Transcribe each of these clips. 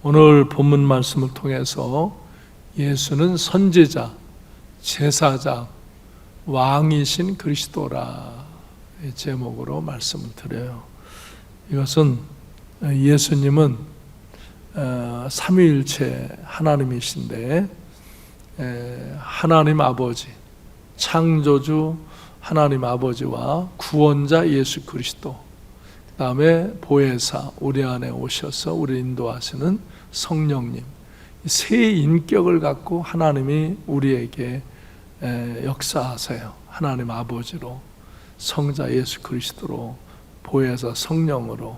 오늘 본문 말씀을 통해서 예수는 선지자, 제사장, 왕이신 그리스도라 제목으로 말씀을 드려요. 이것은 예수님은 삼위일체 하나님이신데 하나님 아버지, 창조주 하나님 아버지와 구원자 예수 그리스도, 그 다음에 보혜사 우리 안에 오셔서 우리 인도하시는 성령님, 세 인격을 갖고 하나님이 우리에게 역사하세요. 하나님 아버지로, 성자 예수 그리스도로, 보혜사 성령으로,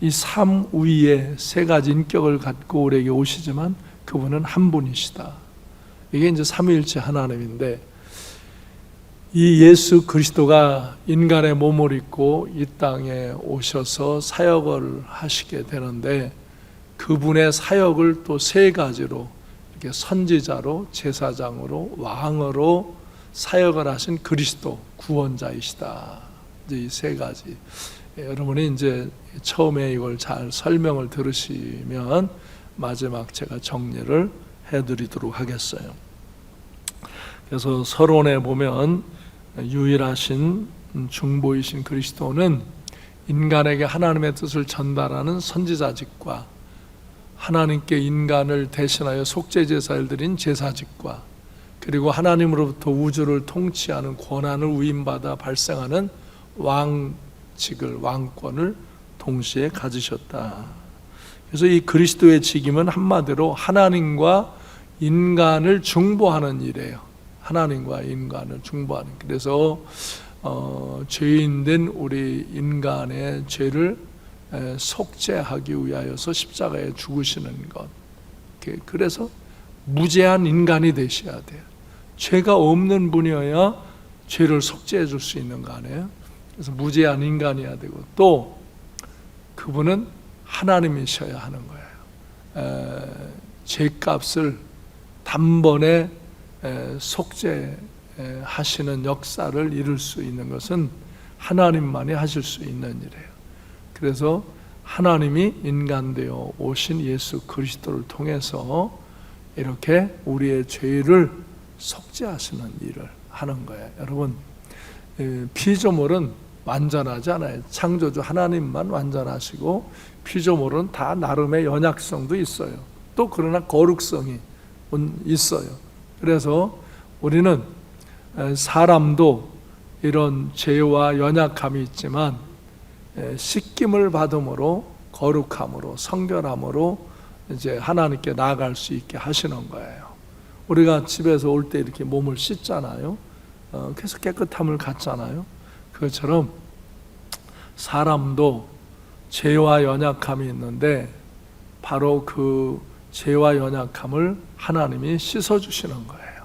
이 삼위의 세 가지 인격을 갖고 우리에게 오시지만 그분은 한 분이시다. 이게 이제 삼위일체 하나님인데, 이 예수 그리스도가 인간의 몸을 입고 이 땅에 오셔서 사역을 하시게 되는데, 그분의 사역을 또 세 가지로 이렇게 선지자로, 제사장으로, 왕으로 사역을 하신 그리스도, 구원자이시다. 이제 이 세 가지. 여러분이 이제 처음에 이걸 잘 설명을 들으시면 마지막 제가 정리를 해드리도록 하겠어요. 그래서 서론에 보면 유일하신 중보이신 그리스도는 인간에게 하나님의 뜻을 전달하는 선지자직과, 하나님께 인간을 대신하여 속죄제사를 드린 제사직과, 그리고 하나님으로부터 우주를 통치하는 권한을 위임받아 발생하는 왕직을, 왕권을 동시에 가지셨다. 그래서 이 그리스도의 직임은 한마디로 하나님과 인간을 중보하는 일이에요. 하나님과 인간을 중보하는. 그래서 죄인된 우리 인간의 죄를 속죄하기 위하여서 십자가에 죽으시는 것. 그래서 무죄한 인간이 되셔야 돼요. 죄가 없는 분이어야 죄를 속죄해 줄 수 있는 거 아니에요? 그래서 무죄한 인간이어야 되고, 또 그분은 하나님이셔야 하는 거예요. 죄값을 단번에 속죄하시는 역사를 이룰 수 있는 것은 하나님만이 하실 수 있는 일이에요. 그래서 하나님이 인간 되어 오신 예수 그리스도를 통해서 이렇게 우리의 죄를 속죄하시는 일을 하는 거예요. 여러분, 피조물은 완전하지 않아요. 창조주 하나님만 완전하시고, 피조물은 다 나름의 연약성도 있어요. 또 그러나 거룩성이 있어요. 그래서 우리는 사람도 이런 죄와 연약함이 있지만 씻김을 받음으로, 거룩함으로, 성결함으로 이제 하나님께 나아갈 수 있게 하시는 거예요. 우리가 집에서 올 때 이렇게 몸을 씻잖아요. 계속 깨끗함을 갖잖아요. 그것처럼 사람도 죄와 연약함이 있는데 바로 그 죄와 연약함을 하나님이 씻어주시는 거예요.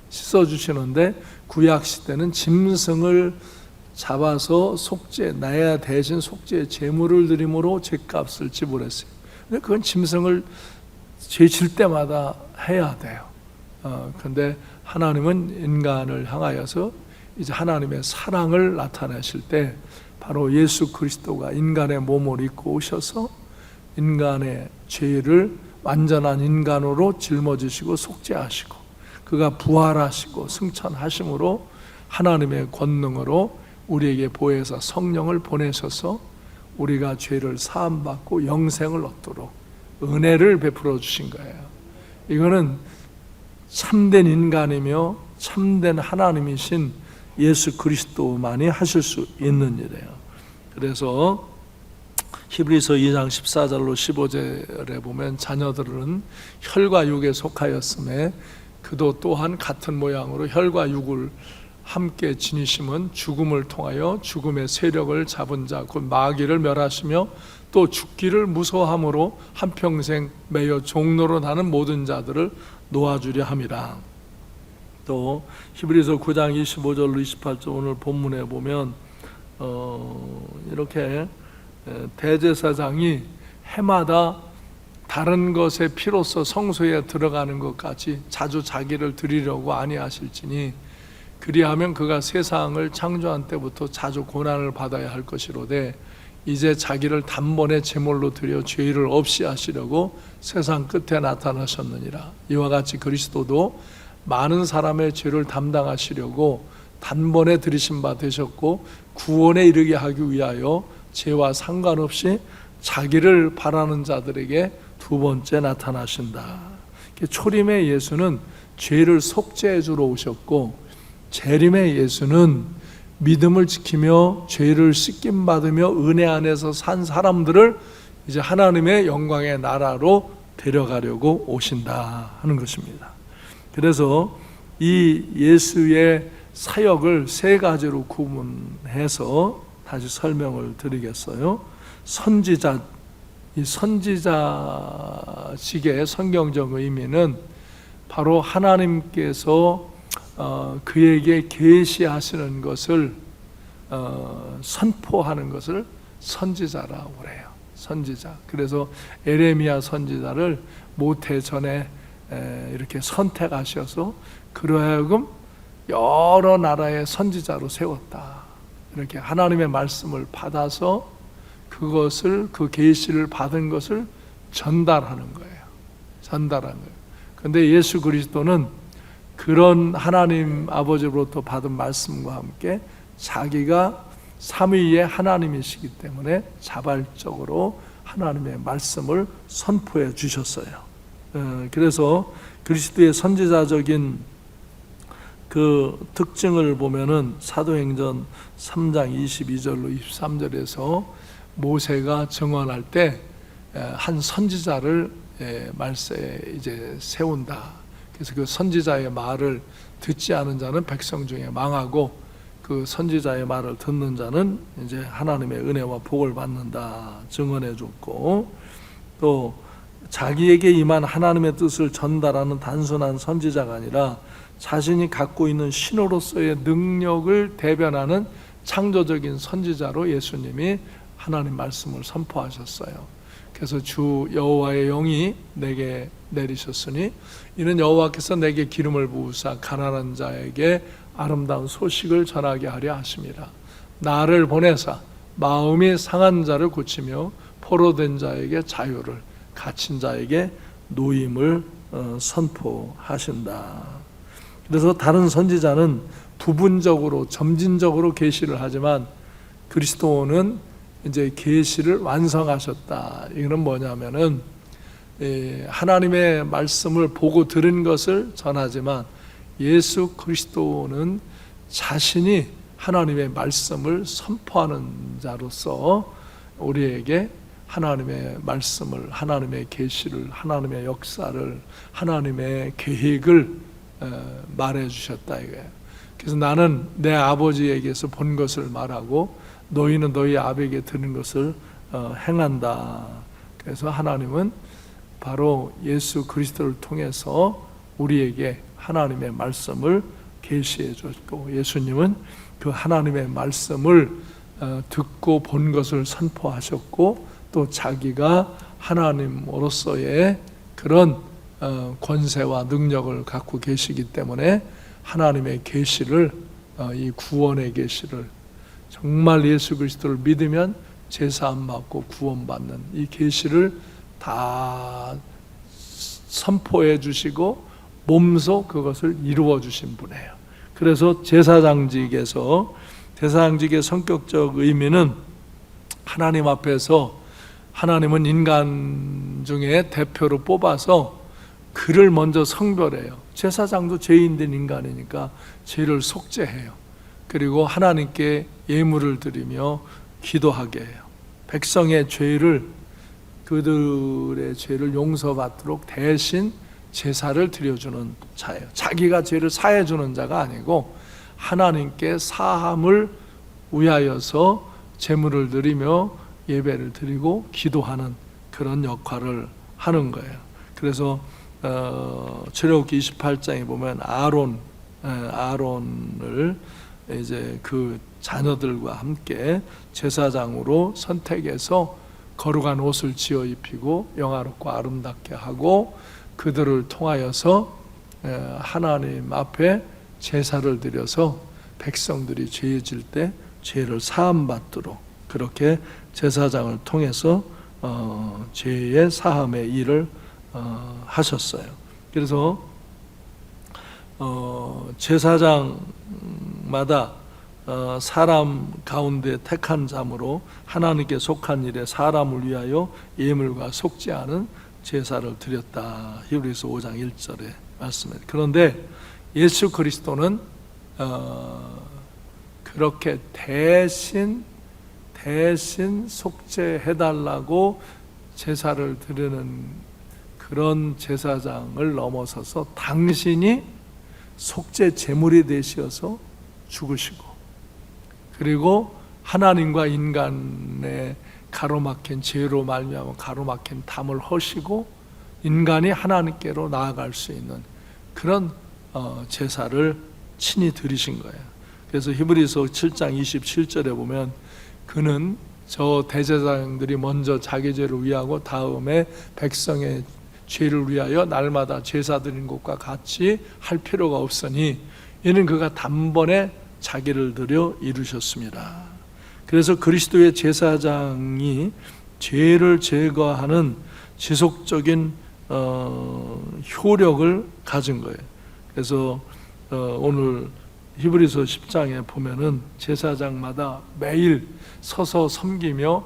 씻어주시는데, 구약시대는 짐승을 잡아서 속죄, 나야 대신 속죄 제물을 드림으로 죄값을 지불했어요. 근데 그건 짐승을 죄 질 때마다 해야 돼요. 근데 하나님은 인간을 향하여서 이제 하나님의 사랑을 나타내실 때 바로 예수 그리스도가 인간의 몸을 입고 오셔서 인간의 죄를 완전한 인간으로 짊어지시고 속죄하시고, 그가 부활하시고 승천하심으로 하나님의 권능으로 우리에게 보혜사 성령을 보내셔서 우리가 죄를 사함받고 영생을 얻도록 은혜를 베풀어 주신 거예요. 이거는 참된 인간이며 참된 하나님이신 예수 그리스도만이 하실 수 있는 일이에요. 그래서 히브리서 2장 14절로 15절에 보면 자녀들은 혈과 육에 속하였음에 그도 또한 같은 모양으로 혈과 육을 함께 지니심은 죽음을 통하여 죽음의 세력을 잡은 자 곧 마귀를 멸하시며 또 죽기를 무서워함으로 한평생 매여 종노릇하는 모든 자들을 놓아주려 함이라. 또 히브리서 9장 25절로 28절 오늘 본문에 보면 이렇게 대제사장이 해마다 다른 것의 피로써 성소에 들어가는 것 같이 자주 자기를 드리려고 아니하실지니 그리하면 그가 세상을 창조한 때부터 자주 고난을 받아야 할 것이로되 이제 자기를 단번에 제물로 드려 죄를 없이 하시려고 세상 끝에 나타나셨느니라. 이와 같이 그리스도도 많은 사람의 죄를 담당하시려고 단번에 들이신 바 되셨고 구원에 이르게 하기 위하여 죄와 상관없이 자기를 바라는 자들에게 두 번째 나타나신다. 초림의 예수는 죄를 속죄해 주러 오셨고, 재림의 예수는 믿음을 지키며 죄를 씻김 받으며 은혜 안에서 산 사람들을 이제 하나님의 영광의 나라로 데려가려고 오신다 하는 것입니다. 그래서 이 예수의 사역을 세 가지로 구분해서 다시 설명을 드리겠어요. 선지자, 이 선지자식의 성경적 의미는 바로 하나님께서 그에게 계시하시는 것을 선포하는 것을 선지자라고 그래요. 선지자. 그래서 에레미야 선지자를 모태 전에 이렇게 선택하셔서 그러하여금 여러 나라의 선지자로 세웠다. 이렇게 하나님의 말씀을 받아서 그것을, 그 계시를 받은 것을 전달하는 거예요. 전달하는 거예요. 그런데 예수 그리스도는 그런 하나님 아버지로부터 받은 말씀과 함께 자기가 삼위의 하나님이시기 때문에 자발적으로 하나님의 말씀을 선포해 주셨어요. 그래서 그리스도의 선지자적인 그 특징을 보면은 사도행전 3장 22절로 23절에서 모세가 증언할 때 한 선지자를 말세에 이제 세운다. 그래서 그 선지자의 말을 듣지 않은 자는 백성 중에 망하고 그 선지자의 말을 듣는 자는 이제 하나님의 은혜와 복을 받는다 증언해 줬고, 또 자기에게 임한 하나님의 뜻을 전달하는 단순한 선지자가 아니라 자신이 갖고 있는 신호로서의 능력을 대변하는 창조적인 선지자로 예수님이 하나님 말씀을 선포하셨어요. 그래서 주 여호와의 영이 내게 내리셨으니 이는 여호와께서 내게 기름을 부으사 가난한 자에게 아름다운 소식을 전하게 하려 하심이라. 나를 보내사 마음이 상한 자를 고치며 포로된 자에게 자유를, 갇힌 자에게 노임을 선포하신다. 그래서 다른 선지자는 부분적으로 점진적으로 계시를 하지만 그리스도는 이제 계시를 완성하셨다. 이거는 뭐냐면은 하나님의 말씀을 보고 들은 것을 전하지만 예수 그리스도는 자신이 하나님의 말씀을 선포하는 자로서 우리에게 하나님의 말씀을, 하나님의 계시를, 하나님의 역사를, 하나님의 계획을 말해 주셨다 이거예요. 그래서 나는 내 아버지에게서 본 것을 말하고 너희는 너희 아버지에게 들은 것을 행한다. 그래서 하나님은 바로 예수 그리스도를 통해서 우리에게 하나님의 말씀을 계시해 줬고, 예수님은 그 하나님의 말씀을 듣고 본 것을 선포하셨고, 또 자기가 하나님으로서의 그런 권세와 능력을 갖고 계시기 때문에 하나님의 계시를, 이 구원의 계시를, 정말 예수 그리스도를 믿으면 제사함 받고 구원받는 이 계시를 다 선포해 주시고 몸소 그것을 이루어 주신 분이에요. 그래서 제사장직의 성격적 의미는 하나님 앞에서 하나님은 인간 중에 대표로 뽑아서 그를 먼저 성별해요. 제사장도 죄인된 인간이니까 죄를 속죄해요. 그리고 하나님께 예물을 드리며 기도하게 해요. 백성의 죄를, 그들의 죄를 용서받도록 대신 제사를 드려주는 자예요. 자기가 죄를 사해주는 자가 아니고 하나님께 사함을 위하여서 제물을 드리며 예배를 드리고 기도하는 그런 역할을 하는 거예요. 그래서 출애굽기 28장에 보면 아론을 이제 그 자녀들과 함께 제사장으로 선택해서 거룩한 옷을 지어 입히고 영화롭고 아름답게 하고 그들을 통하여서 하나님 앞에 제사를 드려서 백성들이 죄 질 때 죄를 사함 받도록 그렇게 제사장을 통해서 죄의 사함의 일을 하셨어요. 그래서 제사장마다 사람 가운데 택한 자므로 하나님께 속한 일에 사람을 위하여 예물과 속지 않은 제사를 드렸다. 히브리서 5장 1절에 말씀해요. 그런데 예수 그리스도는 그렇게 대신 속죄해달라고 제사를 드리는 그런 제사장을 넘어서서 당신이 속죄 제물이 되셔서 죽으시고, 그리고 하나님과 인간의 가로막힌 죄로 말미암아 가로막힌 담을 허시고 인간이 하나님께로 나아갈 수 있는 그런 제사를 친히 드리신 거예요. 그래서 히브리서 7장 27절에 보면 그는 저 대제사장들이 먼저 자기 죄를 위하고 다음에 백성의 죄를 위하여 날마다 제사 드리는 것과 같이 할 필요가 없으니 이는 그가 단번에 자기를 드려 이루셨습니다. 그래서 그리스도의 제사장이 죄를 제거하는 지속적인 효력을 가진 거예요. 그래서 오늘 히브리서 10장에 보면은 제사장마다 매일 서서 섬기며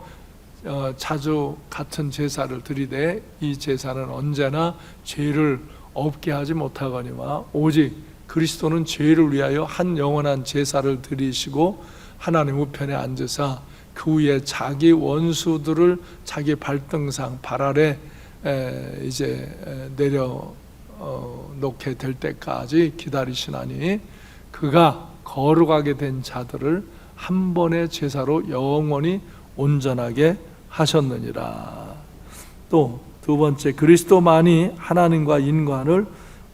자주 같은 제사를 드리되 이 제사는 언제나 죄를 없게 하지 못하거니와 오직 그리스도는 죄를 위하여 한 영원한 제사를 드리시고 하나님 우편에 앉으사 그 위에 자기 원수들을 자기 발등상 발 아래 이제 내려 놓게 될 때까지 기다리시나니 그가 거룩하게 된 자들을 한 번의 제사로 영원히 온전하게 하셨느니라. 또 두 번째, 그리스도만이 하나님과 인간을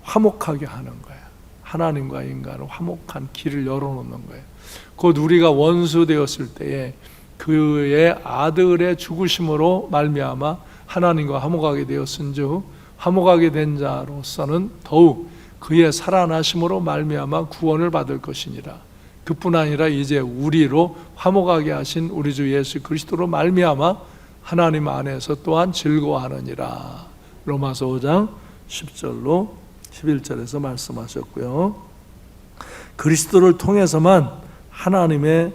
화목하게 하는 거예요. 하나님과 인간을 화목한 길을 열어놓는 거예요. 곧 우리가 원수 되었을 때에 그의 아들의 죽으심으로 말미암아 하나님과 화목하게 되었은즉 화목하게 된 자로서는 더욱 그의 살아나심으로 말미암아 구원을 받을 것이니라. 그뿐 아니라 이제 우리로 화목하게 하신 우리 주 예수 그리스도로 말미암아 하나님 안에서 또한 즐거워하느니라. 로마서 5장 10절로 11절에서 말씀하셨고요. 그리스도를 통해서만 하나님의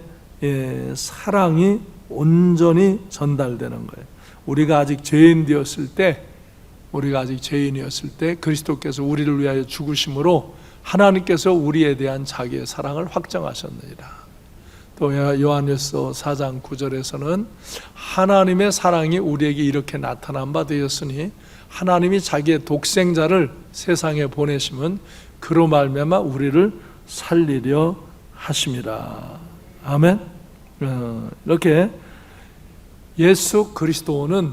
사랑이 온전히 전달되는 거예요. 우리가 아직 죄인이었을 때 그리스도께서 우리를 위하여 죽으심으로 하나님께서 우리에 대한 자기의 사랑을 확정하셨느니라. 또 요한일서 4장 9절에서는 하나님의 사랑이 우리에게 이렇게 나타난 바 되었으니 하나님이 자기의 독생자를 세상에 보내심은 그로 말미암아 우리를 살리려 하심이라. 아멘. 이렇게 예수 그리스도는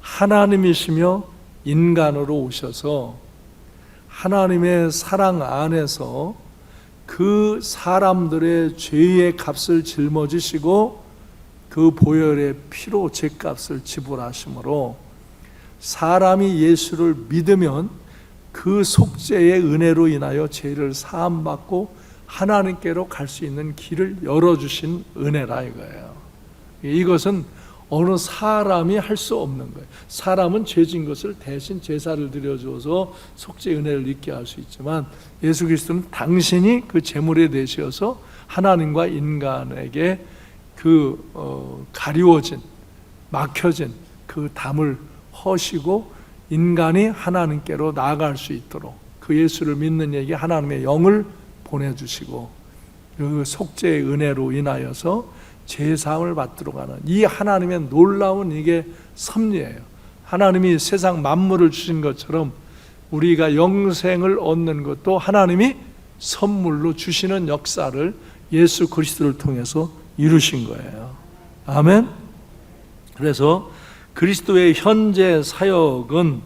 하나님이시며 인간으로 오셔서 하나님의 사랑 안에서 그 사람들의 죄의 값을 짊어지시고 그 보혈의 피로 죄값을 지불하심으로 사람이 예수를 믿으면 그 속죄의 은혜로 인하여 죄를 사함받고 하나님께로 갈 수 있는 길을 열어주신 은혜라 이거예요. 이것은 어느 사람이 할 수 없는 거예요. 사람은 죄진 것을 대신 제사를 드려줘서 속죄 은혜를 잊게 할 수 있지만 예수 그리스도는 당신이 그 제물이 되셔서 하나님과 인간에게 그 가리워진 막혀진 그 담을 허시고 인간이 하나님께로 나아갈 수 있도록 그 예수를 믿는 이에게 하나님의 영을 보내주시고 그 속죄의 은혜로 인하여서 제사함을 받도록 하는 이 하나님의 놀라운 이게 섭리예요. 하나님이 세상 만물을 주신 것처럼 우리가 영생을 얻는 것도 하나님이 선물로 주시는 역사를 예수 그리스도를 통해서 이루신 거예요. 아멘. 그래서 그리스도의 현재 사역은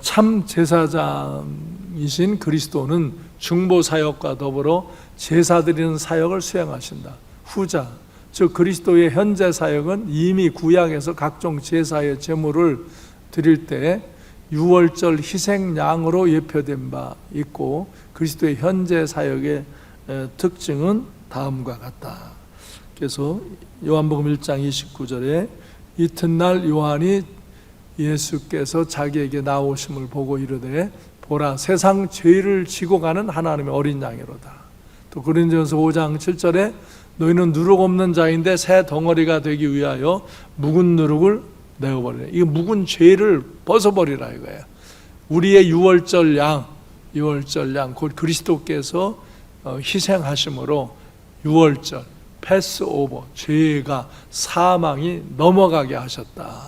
참 제사장이신 그리스도는 중보 사역과 더불어 제사 드리는 사역을 수행하신다. 후자 즉 그리스도의 현재 사역은 이미 구약에서 각종 제사의 제물을 드릴 때 유월절 희생양으로 예표된 바 있고 그리스도의 현재 사역의 특징은 다음과 같다. 그래서 요한복음 1장 29절에 이튿날 요한이 예수께서 자기에게 나오심을 보고 이르되 보라 세상 죄를 지고 가는 하나님의 어린 양이로다. 또 고린도전서 5장 7절에 너희는 누룩 없는 자인데 새 덩어리가 되기 위하여 묵은 누룩을 내어버리라. 이 묵은 죄를 벗어버리라 이거예요. 우리의 유월절 양 곧 그리스도께서 희생하심으로 유월절 패스오버 죄가 사망이 넘어가게 하셨다.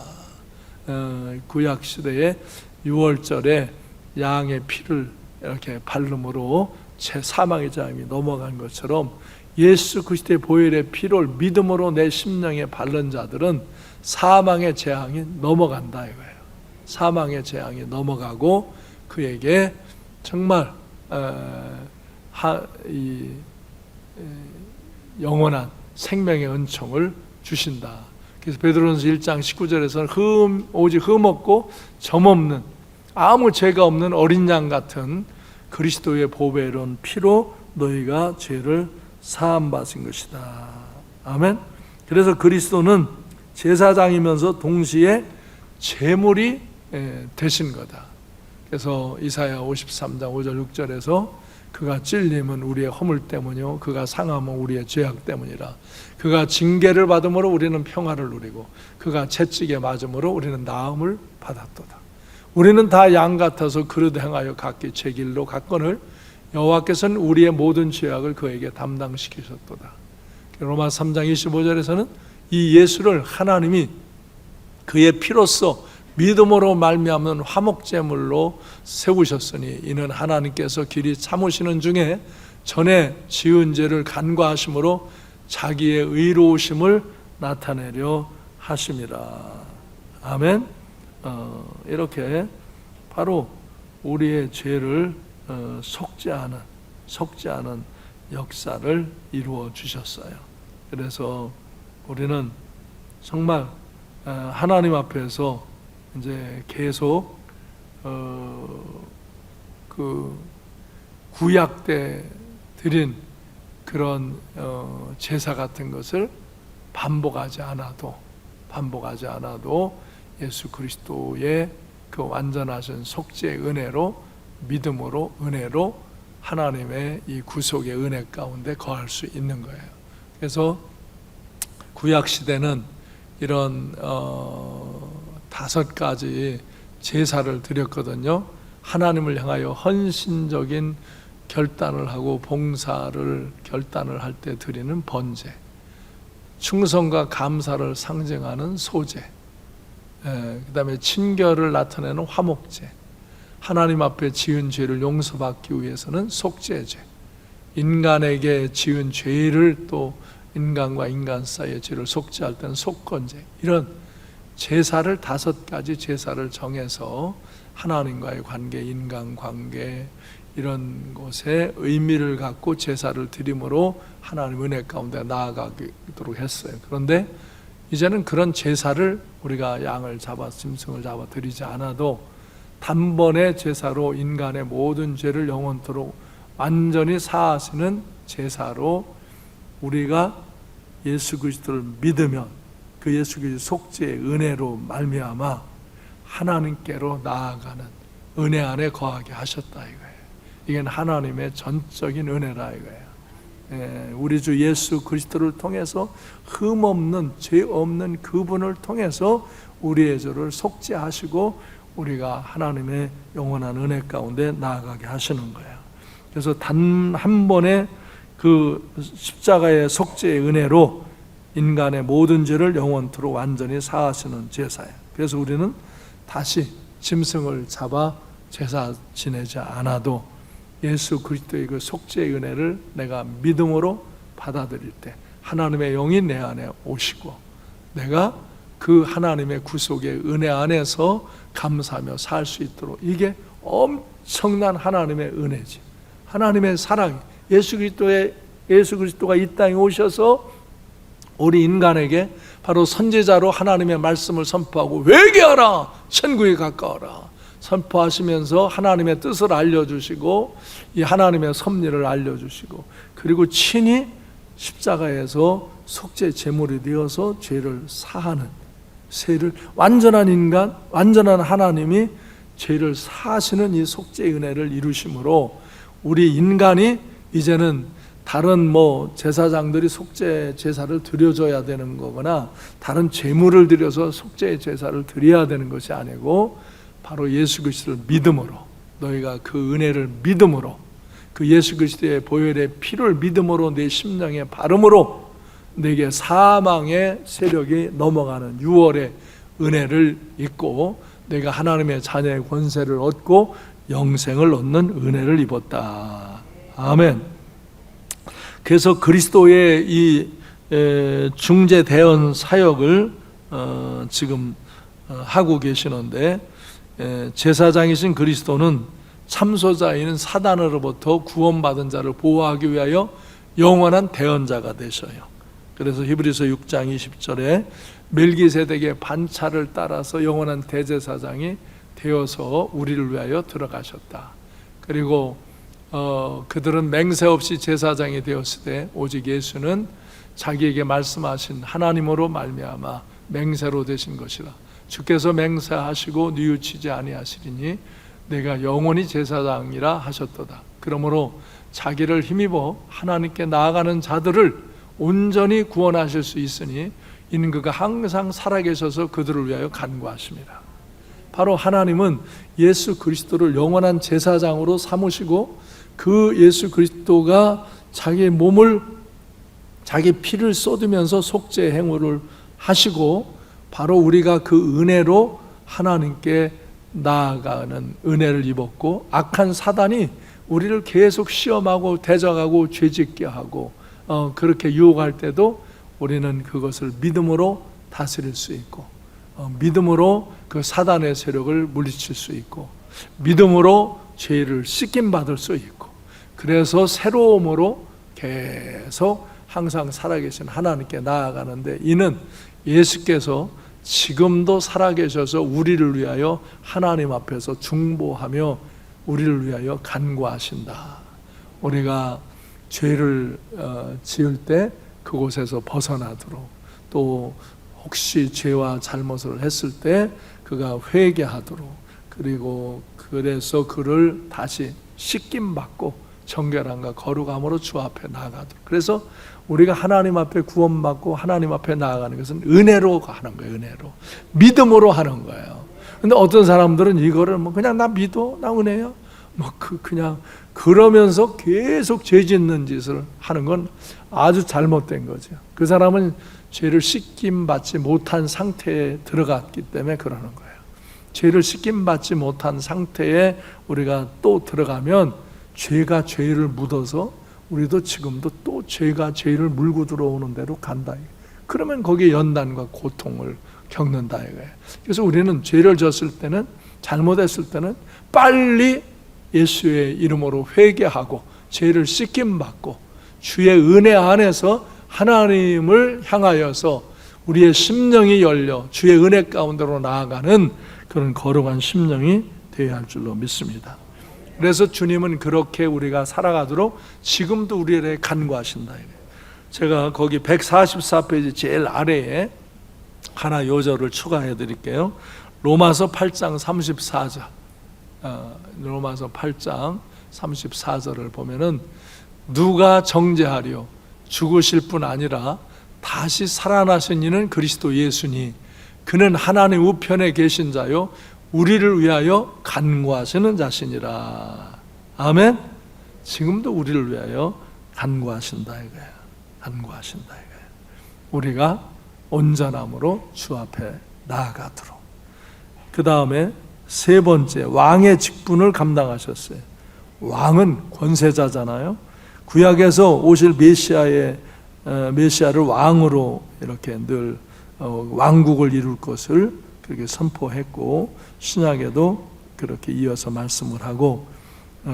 구약 시대에 유월절에 양의 피를 이렇게 바름으로 사망의 자임이 넘어간 것처럼 예수 그리스도의 보혈의 피를 믿음으로 내 심령에 바른 자들은 사망의 재앙이 넘어간다 이거예요. 사망의 재앙이 넘어가고 그에게 정말 영원한 생명의 은총을 주신다. 그래서 베드로전서 1장 19절에서는 오직 흠 없고 점 없는 아무 죄가 없는 어린 양 같은 그리스도의 보배로운 피로 너희가 죄를 사함 받은 것이다. 아멘. 그래서 그리스도는 제사장이면서 동시에 제물이 되신 거다. 그래서 이사야 53장 5절 6절에서 그가 찔림은 우리의 허물 때문이요 그가 상함은 우리의 죄악 때문이라. 그가 징계를 받음으로 우리는 평화를 누리고 그가 채찍에 맞음으로 우리는 나음을 받았도다. 우리는 다 양 같아서 그릇 행하여 각기 제 길로 갔거늘 여호와께서는 우리의 모든 죄악을 그에게 담당시키셨도다. 로마서 3장 25절에서는 이 예수를 하나님이 그의 피로써 믿음으로 말미암는 화목제물로 세우셨으니 이는 하나님께서 길이 참으시는 중에 전에 지은 죄를 간과하심으로 자기의 의로우심을 나타내려 하심이라. 아멘. 이렇게 바로 우리의 죄를 속지 않은 역사를 이루어 주셨어요. 그래서 우리는 정말 하나님 앞에서 이제 계속 그 구약 때 드린 그런 제사 같은 것을 반복하지 않아도 예수 그리스도의 그 완전하신 속죄의 은혜로 믿음으로 은혜로 하나님의 이 구속의 은혜 가운데 거할 수 있는 거예요. 그래서 구약 시대는 이런 5가지 제사를 드렸거든요. 하나님을 향하여 헌신적인 결단을 하고 봉사를 결단을 할 때 드리는 번제, 충성과 감사를 상징하는 소제, 그 다음에 친결을 나타내는 화목제, 하나님 앞에 지은 죄를 용서받기 위해서는 속죄제, 인간에게 지은 죄를 또 인간과 인간 사이의 죄를 속죄할 때는 속건제, 이런 제사를 5가지 제사를 정해서 하나님과의 관계, 인간관계 이런 곳에 의미를 갖고 제사를 드림으로 하나님 은혜 가운데 나아가도록 했어요. 그런데 이제는 그런 제사를 우리가 양을 잡아 짐승을 잡아 드리지 않아도 단번에 제사로 인간의 모든 죄를 영원토록 완전히 사하시는 제사로 우리가 예수 그리스도를 믿으면 그 예수 그리스도 속죄의 은혜로 말미암아 하나님께로 나아가는 은혜 안에 거하게 하셨다 이거예요. 이건 하나님의 전적인 은혜라 이거예요. 우리 주 예수 그리스도를 통해서 흠 없는 죄 없는 그분을 통해서 우리의 죄를 속죄하시고 우리가 하나님의 영원한 은혜 가운데 나아가게 하시는 거예요. 그래서 단 한 번의 그 십자가의 속죄의 은혜로 인간의 모든 죄를 영원토록 완전히 사하시는 제사예요. 그래서 우리는 다시 짐승을 잡아 제사 지내지 않아도 예수 그리스도의 그 속죄의 은혜를 내가 믿음으로 받아들일 때 하나님의 영이 내 안에 오시고 내가 그 하나님의 구속의 은혜 안에서 감사하며 살 수 있도록, 이게 엄청난 하나님의 은혜지, 하나님의 사랑이, 예수 그리스도가 이 땅에 오셔서 우리 인간에게 바로 선지자로 하나님의 말씀을 선포하고 회개하라 천국에 가까워라 선포하시면서 하나님의 뜻을 알려주시고 이 하나님의 섭리를 알려주시고 그리고 친히 십자가에서 속죄 제물이 되어서 죄를 사하는, 죄를 완전한 인간, 완전한 하나님이 죄를 사하시는 이 속죄의 은혜를 이루심으로 우리 인간이 이제는 다른 제사장들이 속죄 제사를 드려줘야 되는 거거나 다른 제물을 드려서 속죄 제사를 드려야 되는 것이 아니고 바로 예수 그리스도를 믿음으로, 너희가 그 은혜를 믿음으로, 그 예수 그리스도의 보혈의 피를 믿음으로 내 심령에 바름으로 내게 사망의 세력이 넘어가는 6월의 은혜를 입고 내가 하나님의 자녀의 권세를 얻고 영생을 얻는 은혜를 입었다. 아멘. 그래서 그리스도의 이 중재 대언 사역을 지금 하고 계시는데, 제사장이신 그리스도는 참소자인 사단으로부터 구원받은 자를 보호하기 위하여 영원한 대언자가 되셔요. 그래서 히브리서 6장 20절에 멜기세덱의 반차를 따라서 영원한 대제사장이 되어서 우리를 위하여 들어가셨다. 그리고 그들은 맹세 없이 제사장이 되었을 때 오직 예수는 자기에게 말씀하신 하나님으로 말미암아 맹세로 되신 것이라. 주께서 맹세하시고 뉘우치지 아니하시리니 내가 영원히 제사장이라 하셨도다. 그러므로 자기를 힘입어 하나님께 나아가는 자들을 온전히 구원하실 수 있으니 이는 그가 항상 살아계셔서 그들을 위하여 간구하십니다. 바로 하나님은 예수 그리스도를 영원한 제사장으로 삼으시고 그 예수 그리스도가 자기의 몸을, 자기 피를 쏟으면서 속죄 행위를 하시고 바로 우리가 그 은혜로 하나님께 나아가는 은혜를 입었고, 악한 사단이 우리를 계속 시험하고 대적하고 죄짓게 하고 그렇게 유혹할 때도 우리는 그것을 믿음으로 다스릴 수 있고, 믿음으로 그 사단의 세력을 물리칠 수 있고, 믿음으로 죄를 씻김받을 수 있고, 그래서 새로움으로 계속 항상 살아계신 하나님께 나아가는데, 이는 예수께서 지금도 살아계셔서 우리를 위하여 하나님 앞에서 중보하며 우리를 위하여 간구하신다. 우리가 죄를 지을 때 그곳에서 벗어나도록, 또 혹시 죄와 잘못을 했을 때 그가 회개하도록, 그리고 그래서 그를 다시 씻김받고 정결함과 거룩함으로 주 앞에 나아가도록. 그래서 우리가 하나님 앞에 구원받고 하나님 앞에 나아가는 것은 은혜로 하는 거예요. 은혜로, 믿음으로 하는 거예요. 근데 어떤 사람들은 이거를 그냥 나 믿어, 나 은혜야, 그냥 그러면서 계속 죄 짓는 짓을 하는 건 아주 잘못된 거죠. 그 사람은 죄를 씻김받지 못한 상태에 들어갔기 때문에 그러는 거예요. 죄를 씻김받지 못한 상태에 우리가 또 들어가면 죄가 죄를 묻어서 우리도 지금도 또 죄가 죄를 물고 들어오는 대로 간다. 그러면 거기에 연단과 고통을 겪는다 이거예요. 그래서 우리는 죄를 졌을 때는, 잘못했을 때는 빨리 예수의 이름으로 회개하고 죄를 씻김받고 주의 은혜 안에서 하나님을 향하여서 우리의 심령이 열려 주의 은혜 가운데로 나아가는 그런 거룩한 심령이 되어야 할 줄로 믿습니다. 그래서 주님은 그렇게 우리가 살아가도록 지금도 우리에게 간구하신다. 제가 거기 144페이지 제일 아래에 하나 요절을 추가해 드릴게요. 로마서 8장 34절. 로마서 8장 34절을 보면은 누가 정죄하리요? 죽으실 뿐 아니라 다시 살아나신 이는 그리스도 예수니 그는 하나님 우편에 계신 자요 우리를 위하여 간구하시는 자시니라. 아멘. 지금도 우리를 위하여 간구하신다 이거예요. 간구하신다 이거예요. 우리가 온전함으로 주 앞에 나아가도록. 그 다음에 세 번째, 왕의 직분을 감당하셨어요. 왕은 권세자잖아요. 구약에서 오실 메시아를 왕으로 이렇게 늘 왕국을 이룰 것을 그렇게 선포했고, 신약에도 그렇게 이어서 말씀을 하고,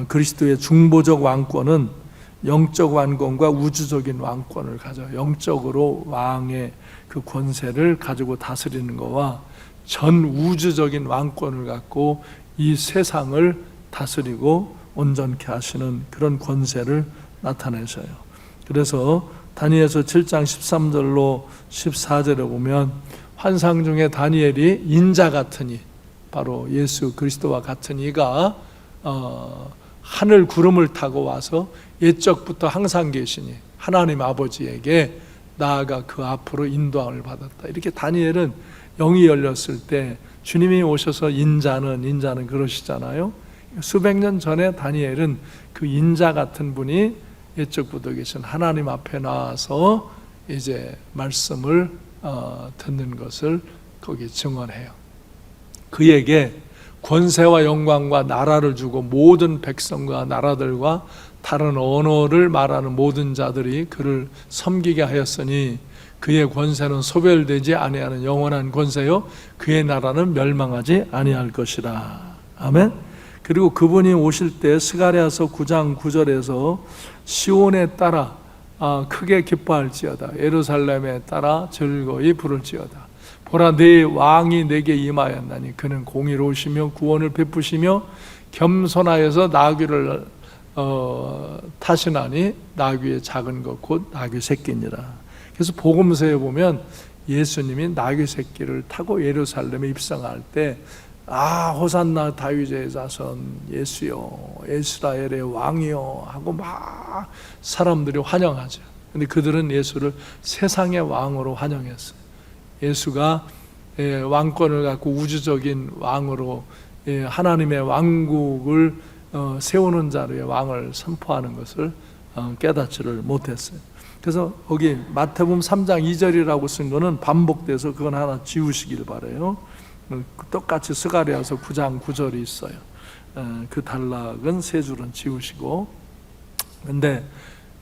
그리스도의 중보적 왕권은 영적 왕권과 우주적인 왕권을 가져 영적으로 왕의 그 권세를 가지고 다스리는 것과 전 우주적인 왕권을 갖고 이 세상을 다스리고 온전케 하시는 그런 권세를 나타내셔요. 그래서 다니엘서 7장 13절로 14절에 보면 환상 중에 다니엘이 인자 같으니, 바로 예수 그리스도와 같은 이가 하늘 구름을 타고 와서 옛적부터 항상 계시니 하나님 아버지에게 나아가 그 앞으로 인도함을 받았다. 이렇게 다니엘은 영이 열렸을 때 주님이 오셔서 인자는 그러시잖아요. 수백 년 전에 다니엘은 그 인자 같은 분이 옛적부터 계신 하나님 앞에 나와서 이제 말씀을 듣는 것을 거기 증언해요. 그에게 권세와 영광과 나라를 주고 모든 백성과 나라들과 다른 언어를 말하는 모든 자들이 그를 섬기게 하였으니 그의 권세는 소멸되지 아니하는 영원한 권세요 그의 나라는 멸망하지 아니할 것이라. 아멘. 그리고 그분이 오실 때 스가랴서 9장 9절에서 시온에 따라 크게 기뻐할지어다, 예루살렘에 따라 즐거이 부를지어다. 보라, 내 왕이 내게 임하였나니 그는 공의로우시며 구원을 베푸시며 겸손하여서 나귀를 타시나니 나귀의 작은 것 곧 나귀 새끼니라. 그래서 복음서에 보면 예수님이 나귀 새끼를 타고 예루살렘에 입성할 때 호산나 다윗의 자손 예수여, 이스라엘의 왕이여 하고 막 사람들이 환영하죠. 근데 그들은 예수를 세상의 왕으로 환영했어요. 예수가 왕권을 갖고 우주적인 왕으로 하나님의 왕국을 세우는 자로의 왕을 선포하는 것을 깨닫지를 못했어요. 그래서 거기 마태복음 3장 2절이라고 쓴 거는 반복돼서 그건 하나 지우시길 바라요. 똑같이 스가랴서 9장 9절이 있어요. 그 단락은 세 줄은 지우시고. 근데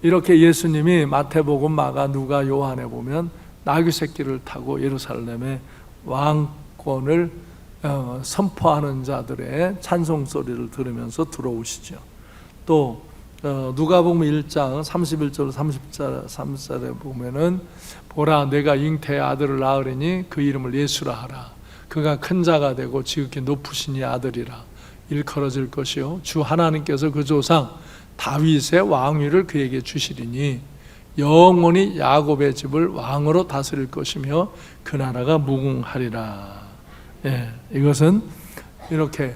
이렇게 예수님이 마태복음, 마가, 누가, 요한에 보면 나귀 새끼를 타고 예루살렘에 왕권을 선포하는 자들의 찬송 소리를 들으면서 들어오시죠. 또 누가복음 1장 31절 33절에 보면은 보라, 내가 잉태의 아들을 낳으리니 그 이름을 예수라 하라. 그가 큰 자가 되고 지극히 높으신 이 아들이라. 일컬어질 것이요 주 하나님께서 그 조상 다윗의 왕위를 그에게 주시리니 영원히 야곱의 집을 왕으로 다스릴 것이며 그 나라가 무궁하리라. 이것은 이렇게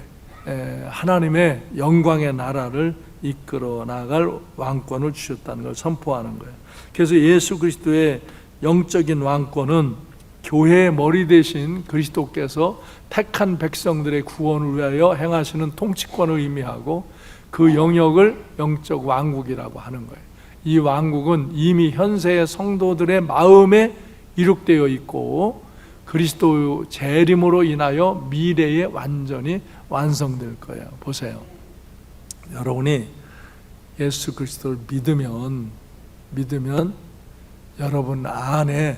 하나님의 영광의 나라를 이끌어 나갈 왕권을 주셨다는 걸 선포하는 거예요. 그래서 예수 그리스도의 영적인 왕권은 교회의 머리 대신 그리스도께서 택한 백성들의 구원을 위하여 행하시는 통치권을 의미하고 그 영역을 영적 왕국이라고 하는 거예요. 이 왕국은 이미 현세의 성도들의 마음에 이룩되어 있고 그리스도 재림으로 인하여 미래에 완전히 완성될 거예요. 보세요. 여러분이 예수 그리스도를 믿으면 여러분 안에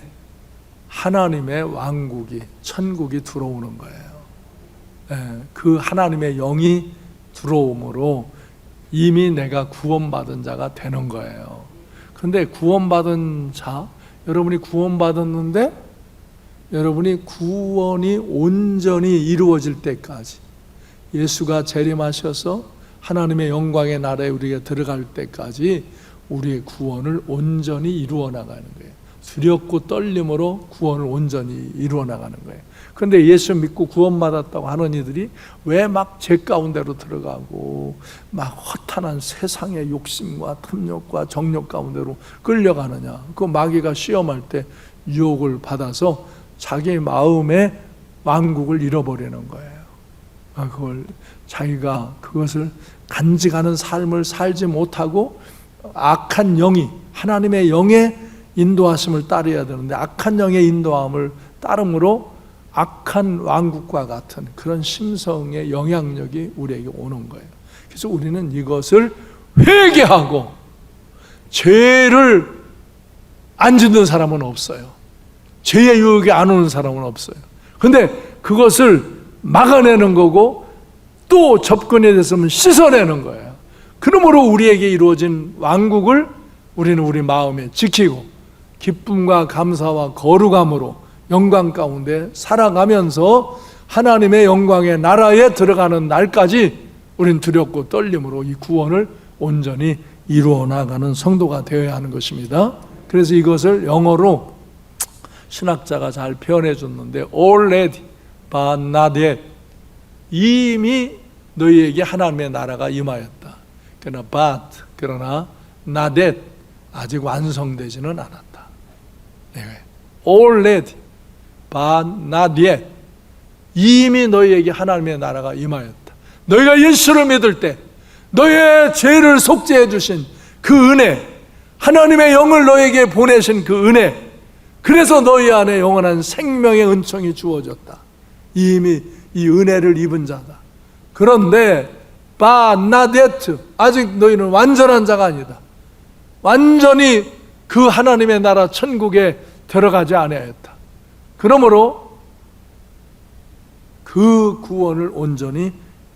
하나님의 왕국이, 천국이 들어오는 거예요. 그 하나님의 영이 들어오므로 이미 내가 구원받은 자가 되는 거예요. 그런데 구원받은 자, 여러분이 구원받았는데 여러분이 구원이 온전히 이루어질 때까지, 예수가 재림하셔서 하나님의 영광의 나라에 우리가 들어갈 때까지 우리의 구원을 온전히 이루어 나가는 거예요. 두렵고 떨림으로 구원을 온전히 이루어 나가는 거예요. 그런데 예수 믿고 구원받았다고 하는 이들이 왜 막 죄 가운데로 들어가고 막 허탄한 세상의 욕심과 탐욕과 정욕 가운데로 끌려가느냐? 그 마귀가 시험할 때 유혹을 받아서 자기 마음의 왕국을 잃어버리는 거예요. 그걸 자기가 그것을 간직하는 삶을 살지 못하고 악한 영이, 하나님의 영의 인도하심을 따라야 되는데 악한 영의 인도함을 따름으로 악한 왕국과 같은 그런 심성의 영향력이 우리에게 오는 거예요. 그래서 우리는 이것을 회개하고 죄를 안 짓는 사람은 없어요. 죄의 유혹이 안 오는 사람은 없어요. 그런데 그것을 막아내는 거고 또 접근이 됐으면 씻어내는 거예요. 그러므로 우리에게 이루어진 왕국을 우리는 우리 마음에 지키고 기쁨과 감사와 거룩함으로 영광 가운데 살아가면서 하나님의 영광의 나라에 들어가는 날까지 우린 두렵고 떨림으로 이 구원을 온전히 이루어 나가는 성도가 되어야 하는 것입니다. 그래서 이것을 영어로 신학자가 잘 표현해 줬는데 already but not yet, 이미 너희에게 하나님의 나라가 임하였다. 그러나 not yet, 아직 완성되지는 않았다. already but not yet, 이미 너희에게 하나님의 나라가 임하였다. 너희가 예수를 믿을 때 너희의 죄를 속죄해 주신 그 은혜, 하나님의 영을 너희에게 보내신 그 은혜, 그래서 너희 안에 영원한 생명의 은총이 주어졌다. 이미 이 은혜를 입은 자다. 그런데 but not yet, 아직 너희는 완전한 자가 아니다. 완전히 그 하나님의 나라 천국에 들어가지 아니하였다. 그러므로 그 구원을 온전히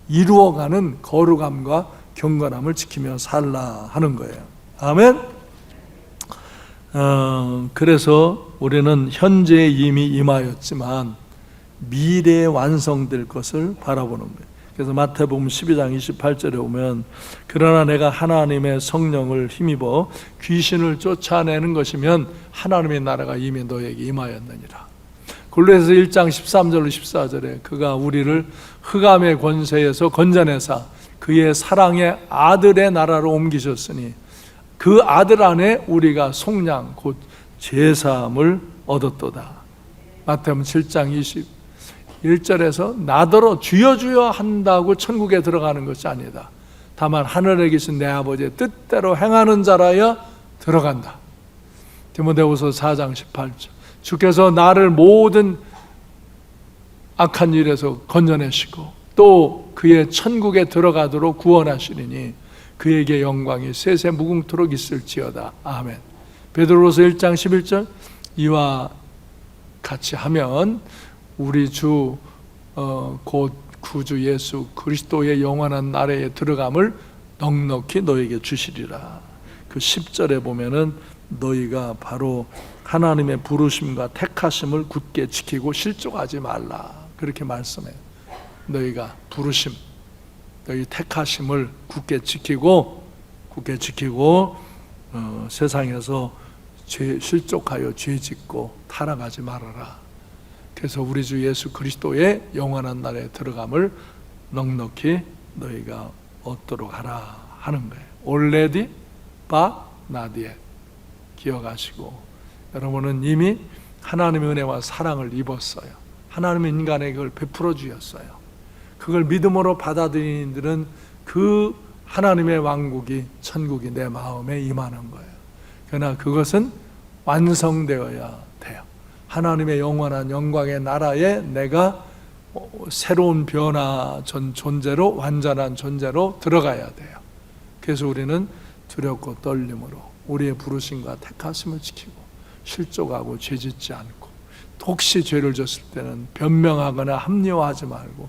이루어가는 거룩함과 경건함을 지키며 살라 하는 거예요. 아멘. 그래서 우리는 현재에 이미 임하였지만 미래에 완성될 것을 바라보는 거예요. 그래서 마태복음 12장 28절에 보면 그러나 내가 하나님의 성령을 힘입어 귀신을 쫓아내는 것이면 하나님의 나라가 이미 너에게 임하였느니라. 골로새서 1장 13절로 14절에 그가 우리를 흑암의 권세에서 건져내사 그의 사랑의 아들의 나라로 옮기셨으니 그 아들 안에 우리가 속량 곧 제사함을 얻었도다. 마태복음 7장 21절에서 나더러 주여 주여 한다고 천국에 들어가는 것이 아니다. 다만 하늘에 계신 내 아버지의 뜻대로 행하는 자라야 들어간다. 디모데후서 4장 18절, 주께서 나를 모든 악한 일에서 건져내시고 또 그의 천국에 들어가도록 구원하시리니 그에게 영광이 세세 무궁토록 있을지어다. 아멘. 베드로서 1장 11절, 이와 같이 하면 우리 주 곧 구주 예수 그리스도의 영원한 나라에 들어감을 넉넉히 너에게 주시리라. 그 10절에 보면은 너희가 바로 하나님의 부르심과 택하심을 굳게 지키고 실족하지 말라, 그렇게 말씀해요. 너희가 부르심, 너희 택하심을 굳게 지키고 세상에서 실족하여 죄짓고 타락하지 말아라. 그래서 우리 주 예수 그리스도의 영원한 나라에 들어감을 넉넉히 너희가 얻도록 하라 하는 거예요. already but not yet, 기억하시고, 여러분은 이미 하나님의 은혜와 사랑을 입었어요. 하나님의 인간에게 그걸 베풀어 주셨어요. 그걸 믿음으로 받아들이는 이들은 그 하나님의 왕국이, 천국이 내 마음에 임하는 거예요. 그러나 그것은 완성되어야 돼요. 하나님의 영원한 영광의 나라에 내가 새로운 변화 존재로, 완전한 존재로 들어가야 돼요. 그래서 우리는 두렵고 떨림으로 우리의 부르심과 택하심을 지키고 실족하고 죄짓지 않고, 혹시 죄를 졌을 때는 변명하거나 합리화하지 말고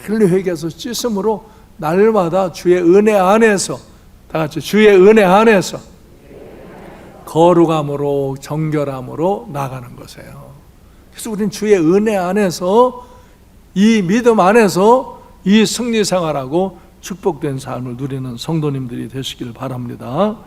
빨리 회개해서 씻음으로 날마다 주의 은혜 안에서, 다 같이 주의 은혜 안에서 거룩함으로 정결함으로 나가는 것이에요. 그래서 우리는 주의 은혜 안에서, 이 믿음 안에서 이 승리 생활하고 축복된 삶을 누리는 성도님들이 되시길 바랍니다.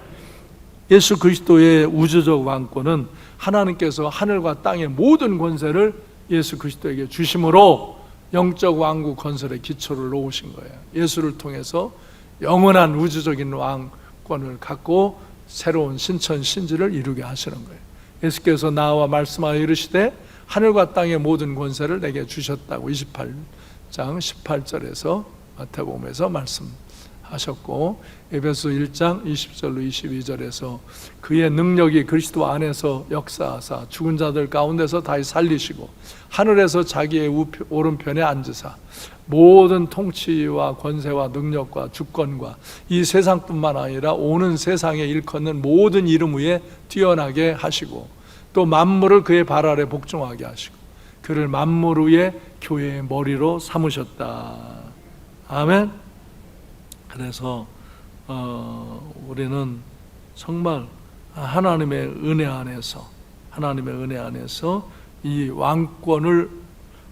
예수 그리스도의 우주적 왕권은 하나님께서 하늘과 땅의 모든 권세를 예수 그리스도에게 주심으로 영적 왕국 건설의 기초를 놓으신 거예요. 예수를 통해서 영원한 우주적인 왕권을 갖고 새로운 신천 신지를 이루게 하시는 거예요. 예수께서 나와 말씀하여 이르시되 하늘과 땅의 모든 권세를 내게 주셨다고 28장 18절에서 마태복음에서 말씀하셨고, 에베소 1장 20절로 22절에서 그의 능력이 그리스도 안에서 역사하사 죽은 자들 가운데서 다시 살리시고 하늘에서 자기의 오른편에 앉으사 모든 통치와 권세와 능력과 주권과 이 세상뿐만 아니라 오는 세상에 일컫는 모든 이름 위에 뛰어나게 하시고 또 만물을 그의 발 아래 복종하게 하시고 그를 만물 위에 교회의 머리로 삼으셨다. 아멘. 그래서 우리는 정말 하나님의 은혜 안에서 이 왕권을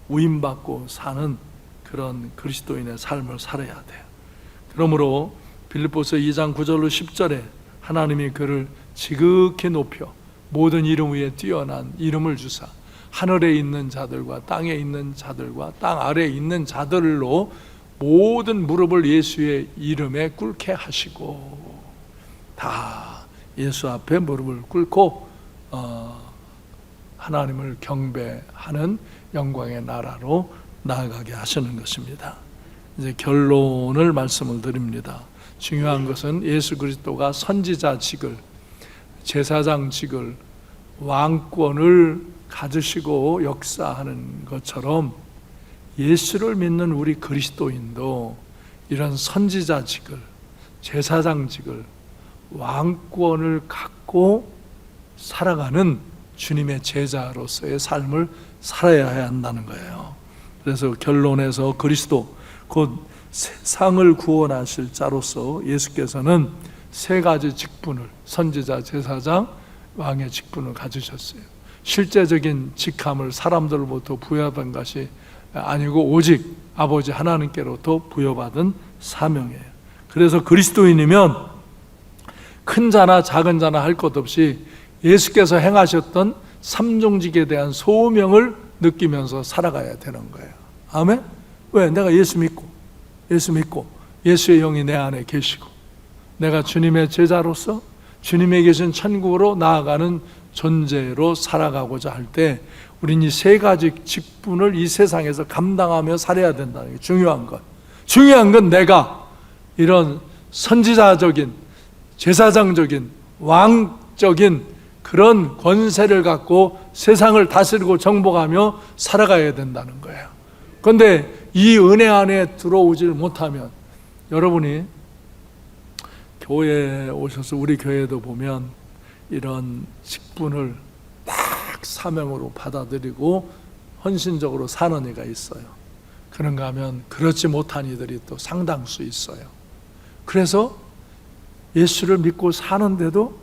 위임받고 사는 그런 그리스도인의 삶을 살아야 돼요. 그러므로 빌립보서 2장 9절로 10절에 하나님이 그를 지극히 높여 모든 이름 위에 뛰어난 이름을 주사 하늘에 있는 자들과 땅에 있는 자들과 땅 아래에 있는 자들로 모든 무릎을 예수의 이름에 꿇게 하시고, 다 예수 앞에 무릎을 꿇고 하나님을 경배하는 영광의 나라로 나아가게 하시는 것입니다. 이제 결론을 말씀을 드립니다. 중요한 것은 예수 그리스도가 선지자직을, 제사장직을, 왕권을 가지시고 역사하는 것처럼 예수를 믿는 우리 그리스도인도 이런 선지자직을, 제사장직을, 왕권을 갖고 살아가는 주님의 제자로서의 삶을 살아야 한다는 거예요. 그래서 결론에서 그리스도 곧 세상을 구원하실 자로서 예수께서는 세 가지 직분을, 선지자, 제사장, 왕의 직분을 가지셨어요. 실제적인 직함을 사람들로부터 부여받은 것이 아니고 오직 아버지 하나님께로부터 부여받은 사명이에요. 그래서 그리스도인이면 큰 자나 작은 자나 할 것 없이 예수께서 행하셨던 삼종직에 대한 소명을 느끼면서 살아가야 되는 거예요. 아멘? 왜? 내가 예수 믿고 예수의 영이 내 안에 계시고 내가 주님의 제자로서 주님에 계신 천국으로 나아가는 존재로 살아가고자 할 때 우린 이 세 가지 직분을 이 세상에서 감당하며 살아야 된다는 게 중요한 것. 중요한 건 내가 이런 선지자적인, 제사장적인, 왕적인 그런 권세를 갖고 세상을 다스리고 정복하며 살아가야 된다는 거예요. 그런데 이 은혜 안에 들어오질 못하면, 여러분이 교회에 오셔서 우리 교회도 보면 이런 직분을 딱 사명으로 받아들이고 헌신적으로 사는 이가 있어요. 그런가 하면 그렇지 못한 이들이 또 상당수 있어요. 그래서 예수를 믿고 사는데도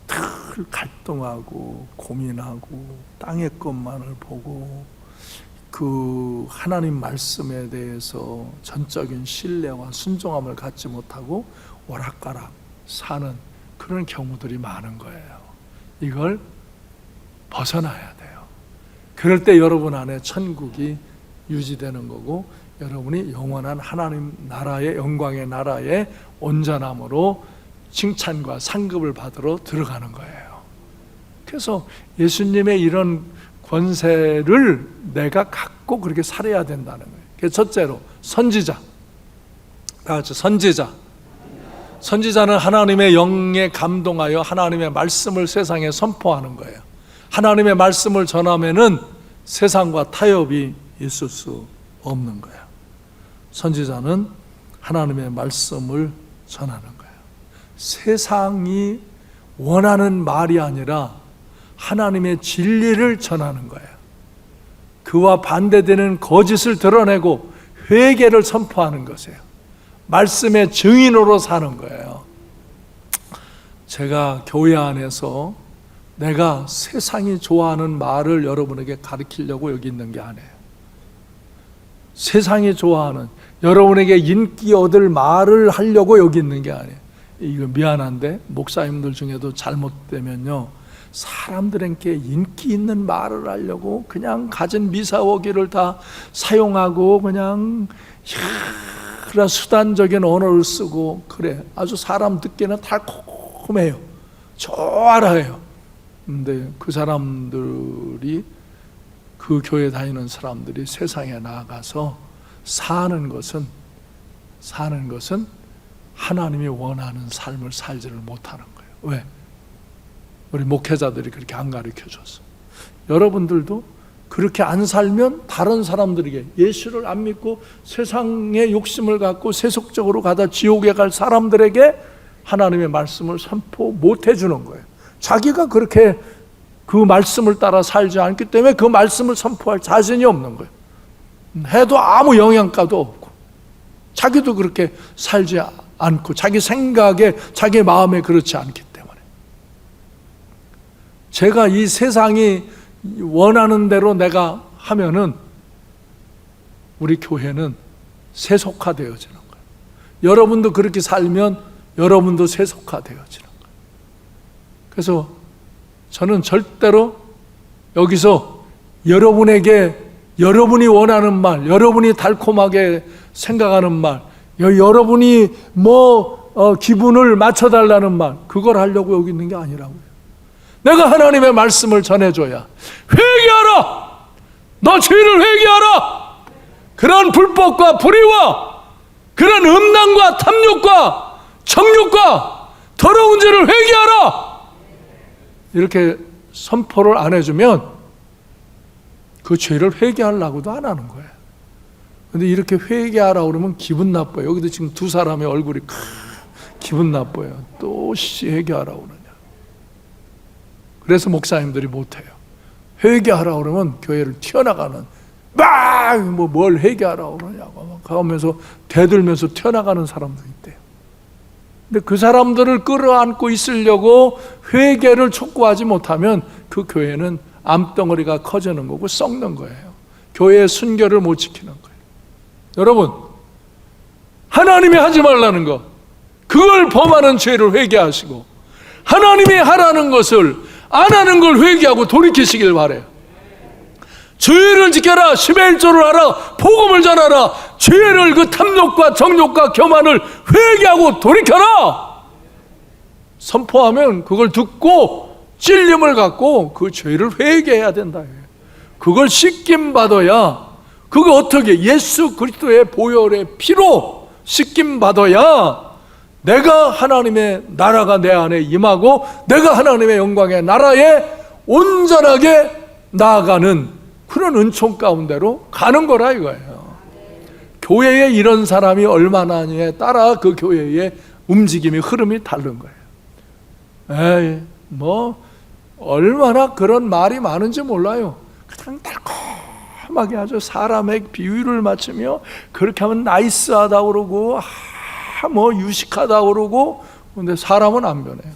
늘 갈등하고 고민하고 땅의 것만을 보고 그 하나님 말씀에 대해서 전적인 신뢰와 순종함을 갖지 못하고 오락가락 사는 그런 경우들이 많은 거예요. 이걸 벗어나야 돼요. 그럴 때 여러분 안에 천국이 유지되는 거고 여러분이 영원한 하나님 나라의 영광의 나라의 온전함으로 칭찬과 상급을 받으러 들어가는 거예요. 그래서 예수님의 이런 권세를 내가 갖고 그렇게 살아야 된다는 거예요. 그래서 첫째로 선지자. 다 같이 선지자. 선지자는 하나님의 영에 감동하여 하나님의 말씀을 세상에 선포하는 거예요. 하나님의 말씀을 전하면은 세상과 타협이 있을 수 없는 거예요. 선지자는 하나님의 말씀을 전하는 거예요. 세상이 원하는 말이 아니라 하나님의 진리를 전하는 거예요. 그와 반대되는 거짓을 드러내고 회개를 선포하는 것이에요. 말씀의 증인으로 사는 거예요. 제가 교회 안에서 내가 세상이 좋아하는 말을 여러분에게 가르치려고 여기 있는 게 아니에요. 세상이 좋아하는 여러분에게 인기 얻을 말을 하려고 여기 있는 게 아니에요. 이거 미안한데 목사님들 중에도 잘못되면요, 사람들에게 인기 있는 말을 하려고 그냥 가진 미사오기를 다 사용하고 그냥 그런 수단적인 언어를 쓰고 그래 아주 사람 듣기에는 달콤해요. 좋아해요. 근데 그 사람들이, 그 교회 다니는 사람들이 세상에 나가서 사는 것은 하나님이 원하는 삶을 살지를 못하는 거예요. 왜? 우리 목회자들이 그렇게 안 가르쳐줬어. 여러분들도 그렇게 안 살면 다른 사람들에게, 예수를 안 믿고 세상의 욕심을 갖고 세속적으로 가다 지옥에 갈 사람들에게 하나님의 말씀을 선포 못 해주는 거예요. 자기가 그렇게 그 말씀을 따라 살지 않기 때문에 그 말씀을 선포할 자신이 없는 거예요. 해도 아무 영향가도 없고 자기도 그렇게 살지 않고 자기 생각에 자기 마음에 그렇지 않기 때문에. 제가 이 세상이 원하는 대로 내가 하면은 우리 교회는 세속화되어지는 거예요. 여러분도 그렇게 살면 여러분도 세속화되어지는 거예요. 그래서 저는 절대로 여기서 여러분에게 여러분이 원하는 말, 여러분이 달콤하게 생각하는 말, 여러분이 기분을 맞춰달라는 말, 그걸 하려고 여기 있는 게 아니라고요. 내가 하나님의 말씀을 전해줘야 회개하라! 너 죄를 회개하라! 그런 불법과 불의와 그런 음란과 탐욕과 정욕과 더러운 죄를 회개하라! 이렇게 선포를 안 해주면 그 죄를 회개하려고도 안 하는 거예요. 근데 이렇게 회개하라 그러면 기분 나빠요. 여기도 지금 두 사람의 얼굴이 기분 나빠요. 또 회개하라 그러냐. 그래서 목사님들이 못해요. 회개하라 그러면 교회를 튀어나가는 뭘 회개하라 그러냐고 가면서 대들면서 튀어나가는 사람도 있대요. 근데 그 사람들을 끌어안고 있으려고 회개를 촉구하지 못하면 그 교회는 암덩어리가 커지는 거고 썩는 거예요. 교회의 순결을 못 지키는 거예요. 여러분, 하나님이 하지 말라는 것, 그걸 범하는 죄를 회개하시고 하나님이 하라는 것을 안 하는 걸 회개하고 돌이키시길 바래요. 죄를 지켜라, 십일조를 하라, 복음을 전하라, 죄를 그 탐욕과 정욕과 교만을 회개하고 돌이켜라. 선포하면 그걸 듣고 찔림을 갖고 그 죄를 회개해야 된다. 그걸 씻김 받아야, 그거 어떻게 예수 그리스도의 보혈의 피로 씻김 받아야 내가 하나님의 나라가 내 안에 임하고 내가 하나님의 영광의 나라에 온전하게 나아가는 그런 은총 가운데로 가는 거라 이거예요. 교회에 이런 사람이 얼마나냐에 따라 그 교회의 움직임이 흐름이 다른 거예요. 얼마나 그런 말이 많은지 몰라요. 그냥 달콤하게 아주 사람의 비유를 맞추며 그렇게 하면 나이스하다 그러고 유식하다 그러고, 근데 사람은 안 변해요.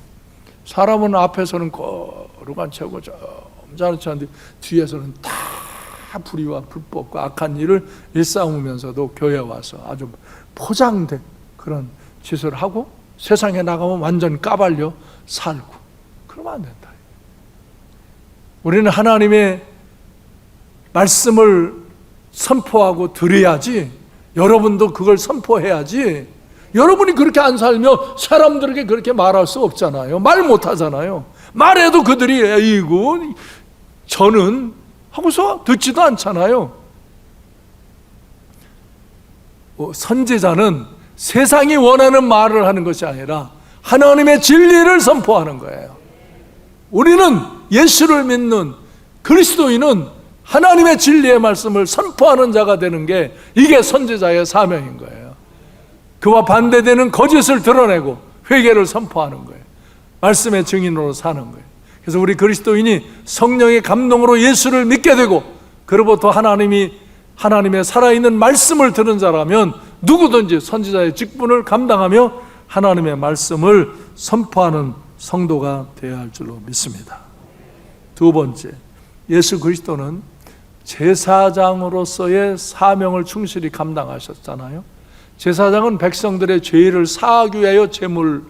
사람은 앞에서는 거룩한 채고 점잖은 채인데 뒤에서는 다 불의와 불법과 악한 일을 일삼으면서도 교회에 와서 아주 포장된 그런 짓을 하고 세상에 나가면 완전 까발려 살고, 그러면 안 된다. 우리는 하나님의 말씀을 선포하고 드려야지, 여러분도 그걸 선포해야지. 여러분이 그렇게 안 살면 사람들에게 그렇게 말할 수 없잖아요. 말 못하잖아요. 말해도 그들이 이거 저는 하고서 듣지도 않잖아요. 선지자는 세상이 원하는 말을 하는 것이 아니라 하나님의 진리를 선포하는 거예요. 우리는 예수를 믿는 그리스도인은 하나님의 진리의 말씀을 선포하는 자가 되는 게 이게 선지자의 사명인 거예요. 그와 반대되는 거짓을 드러내고 회개를 선포하는 거예요. 말씀의 증인으로 사는 거예요. 그래서 우리 그리스도인이 성령의 감동으로 예수를 믿게 되고 그로부터 하나님의 살아있는 말씀을 들은 자라면 누구든지 선지자의 직분을 감당하며 하나님의 말씀을 선포하는 성도가 되어야 할 줄로 믿습니다. 두 번째, 예수 그리스도는 제사장으로서의 사명을 충실히 감당하셨잖아요. 제사장은 백성들의 죄를 사하기 위하여 제물을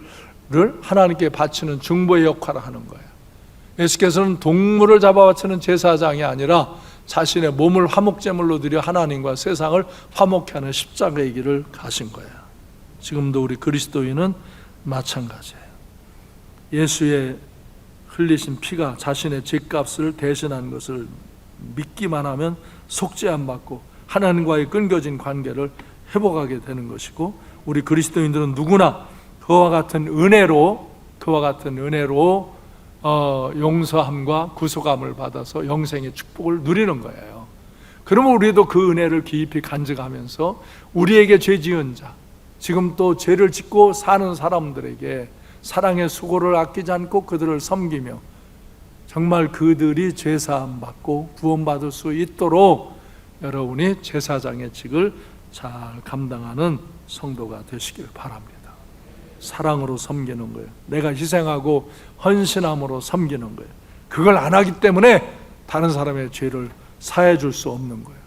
하나님께 바치는 중보의 역할을 하는 거예요. 예수께서는 동물을 잡아 바치는 제사장이 아니라 자신의 몸을 화목제물로 드려 하나님과 세상을 화목케 하는 십자가의 길을 가신 거예요. 지금도 우리 그리스도인은 마찬가지예요. 예수의 흘리신 피가 자신의 죄값을 대신한 것을 믿기만 하면 속죄 안 받고 하나님과의 끊겨진 관계를 회복하게 되는 것이고, 우리 그리스도인들은 누구나 그와 같은 은혜로 용서함과 구속함을 받아서 영생의 축복을 누리는 거예요. 그러면 우리도 그 은혜를 깊이 간직하면서 우리에게 죄 지은 자, 지금 또 죄를 짓고 사는 사람들에게 사랑의 수고를 아끼지 않고 그들을 섬기며 정말 그들이 죄사함 받고 구원받을 수 있도록 여러분이 제사장의 직을 잘 감당하는 성도가 되시길 바랍니다. 사랑으로 섬기는 거예요. 내가 희생하고 헌신함으로 섬기는 거예요. 그걸 안 하기 때문에 다른 사람의 죄를 사해 줄 수 없는 거예요.